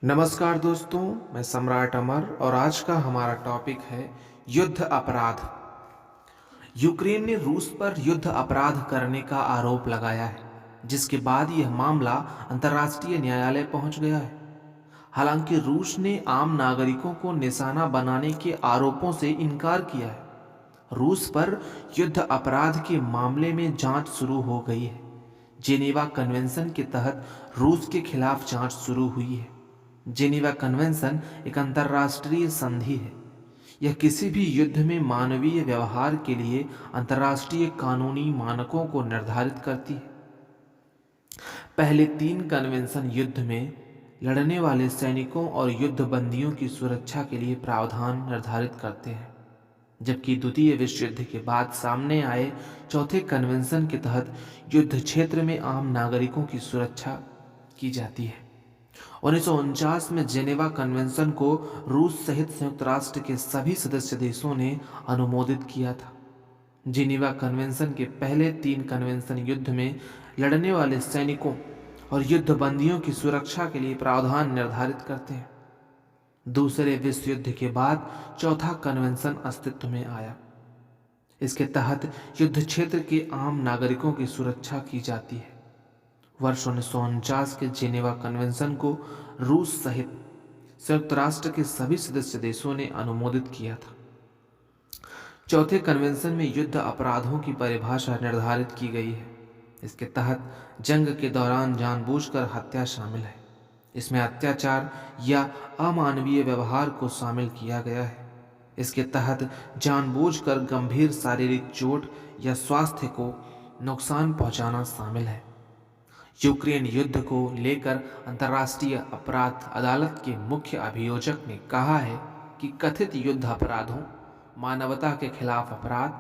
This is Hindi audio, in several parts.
नमस्कार दोस्तों, मैं सम्राट अमर और आज का हमारा टॉपिक है युद्ध अपराध। यूक्रेन ने रूस पर युद्ध अपराध करने का आरोप लगाया है, जिसके बाद यह मामला अंतर्राष्ट्रीय न्यायालय पहुंच गया है। हालांकि रूस ने आम नागरिकों को निशाना बनाने के आरोपों से इनकार किया है। रूस पर युद्ध अपराध के मामले में जांच शुरू हो गई है। जेनेवा कन्वेंशन के तहत रूस के खिलाफ जांच शुरू हुई है। जेनेवा कन्वेंशन एक अंतर्राष्ट्रीय संधि है। यह किसी भी युद्ध में मानवीय व्यवहार के लिए अंतर्राष्ट्रीय कानूनी मानकों को निर्धारित करती है। पहले तीन कन्वेंशन युद्ध में लड़ने वाले सैनिकों और युद्ध बंदियों की सुरक्षा के लिए प्रावधान निर्धारित करते हैं, जबकि द्वितीय विश्व युद्ध के बाद सामने आए चौथे कन्वेंशन के तहत युद्ध क्षेत्र में आम नागरिकों की सुरक्षा की जाती है। 1949 में जेनेवा कन्वेंशन को रूस सहित संयुक्त राष्ट्र के सभी सदस्य देशों ने अनुमोदित किया था। जेनेवा कन्वेंशन के पहले तीन कन्वेंशन युद्ध में लड़ने वाले सैनिकों और युद्ध बंदियों की सुरक्षा के लिए प्रावधान निर्धारित करते हैं। दूसरे विश्व युद्ध के बाद चौथा कन्वेंशन अस्तित्व में आया। इसके तहत युद्ध क्षेत्र के आम नागरिकों की सुरक्षा की जाती है। वर्ष 1949 के जेनेवा कन्वेंशन को रूस सहित संयुक्त राष्ट्र के सभी सदस्य देशों ने अनुमोदित किया था। चौथे कन्वेंशन में युद्ध अपराधों की परिभाषा निर्धारित की गई है। इसके तहत जंग के दौरान जानबूझकर हत्या शामिल है। इसमें अत्याचार या अमानवीय व्यवहार को शामिल किया गया है। इसके तहत जानबूझकर गंभीर शारीरिक चोट या स्वास्थ्य को नुकसान पहुंचाना शामिल है। यूक्रेन युद्ध को लेकर अंतर्राष्ट्रीय अपराध अदालत के मुख्य अभियोजक ने कहा है कि कथित युद्ध अपराधों, मानवता के खिलाफ अपराध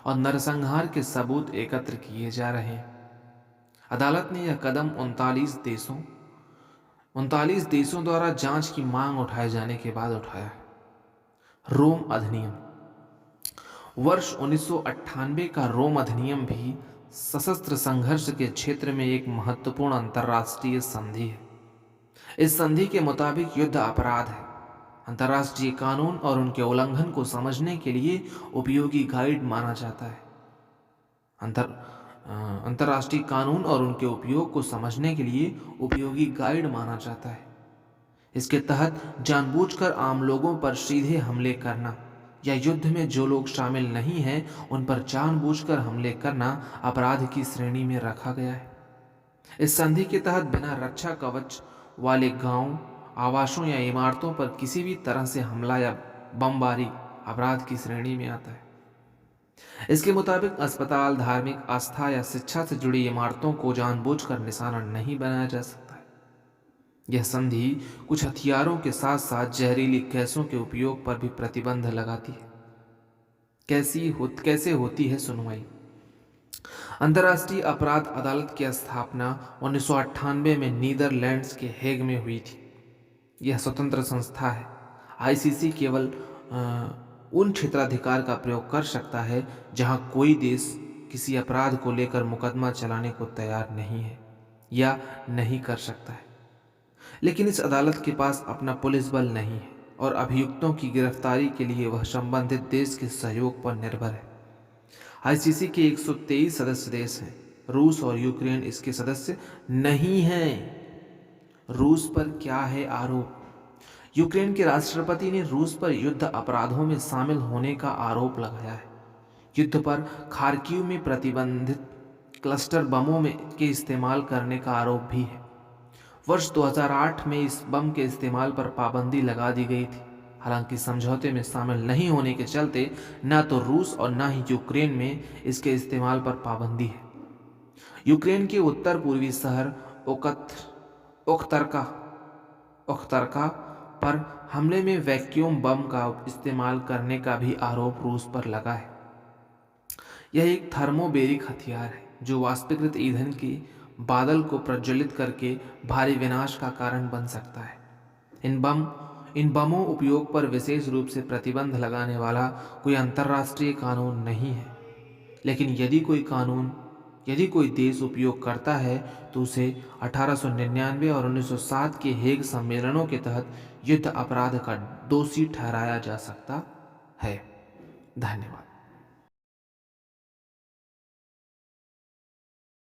और नरसंहार के सबूत एकत्र किए जा रहे हैं। अदालत ने यह कदम 39 देशों द्वारा जांच की मांग उठाए जाने के बाद उठाया है। रोम अधिनियम। वर्ष 1998 का रोम अधिनियम भी सशस्त्र संघर्ष के क्षेत्र में एक महत्वपूर्ण अंतर्राष्ट्रीय संधि है। इस संधि के मुताबिक युद्ध अपराध है। अंतर्राष्ट्रीय कानून और उनके उल्लंघन को समझने के लिए उपयोगी गाइड माना जाता है। अंतर्राष्ट्रीय कानून और उनके उपयोग को समझने के लिए उपयोगी गाइड माना जाता है। इसके तहत जानबूझकर आम लोगों पर सीधे हमले करना या युद्ध में जो लोग शामिल नहीं हैं उन पर जानबूझकर हमले करना अपराध की श्रेणी में रखा गया है। इस संधि के तहत बिना रक्षा कवच वाले गांवों, आवासों या इमारतों पर किसी भी तरह से हमला या बमबारी अपराध की श्रेणी में आता है। इसके मुताबिक अस्पताल, धार्मिक आस्था या शिक्षा से जुड़ी इमारतों को जानबूझकर निशाना नहीं बनाया जा सकता है। यह संधि कुछ हथियारों के साथ साथ जहरीली गैसों के उपयोग पर भी प्रतिबंध लगाती है। कैसे होती है सुनवाई? अंतर्राष्ट्रीय अपराध अदालत की स्थापना 1998 में नीदरलैंड्स के हेग में हुई थी। यह स्वतंत्र संस्था है। आईसीसी केवल उन क्षेत्राधिकार का प्रयोग कर सकता है जहां कोई देश किसी अपराध को लेकर मुकदमा चलाने को तैयार नहीं है या नहीं कर सकता है। लेकिन इस अदालत के पास अपना पुलिस बल नहीं है और अभियुक्तों की गिरफ्तारी के लिए वह संबंधित देश के सहयोग पर निर्भर है। आईसीसी के 123 सदस्य देश हैं। रूस और यूक्रेन इसके सदस्य नहीं हैं। रूस पर क्या है आरोप? यूक्रेन के राष्ट्रपति ने रूस पर युद्ध अपराधों में शामिल होने का आरोप लगाया है। युद्ध पर खार्किव में प्रतिबंधित क्लस्टर बमों के इस्तेमाल करने का आरोप भी है। वर्ष 2008 में इस बम के इस्तेमाल पर पाबंदी लगा दी गई थी। हालांकि समझौते में शामिल नहीं होने के चलते न तो रूस और न ही यूक्रेन में इसके इस्तेमाल पर पाबंदी है। यूक्रेन के उत्तर पूर्वी शहर ओख्तरका पर हमले में वैक्यूम बम का इस्तेमाल करने का भी आरोप रूस पर लगा है। यह एक थर्मोबेरिक हथियार है जो वाष्पीकृत ईंधन के बादल को प्रज्वलित करके भारी विनाश का कारण बन सकता है। इन बमों उपयोग पर विशेष रूप से प्रतिबंध लगाने वाला कोई अंतर्राष्ट्रीय कानून नहीं है। लेकिन यदि कोई कानून यदि कोई देश उपयोग करता है तो उसे 1899 और 1907 के हेग सम्मेलनों के तहत युद्ध अपराध का दोषी ठहराया जा सकता है। धन्यवाद।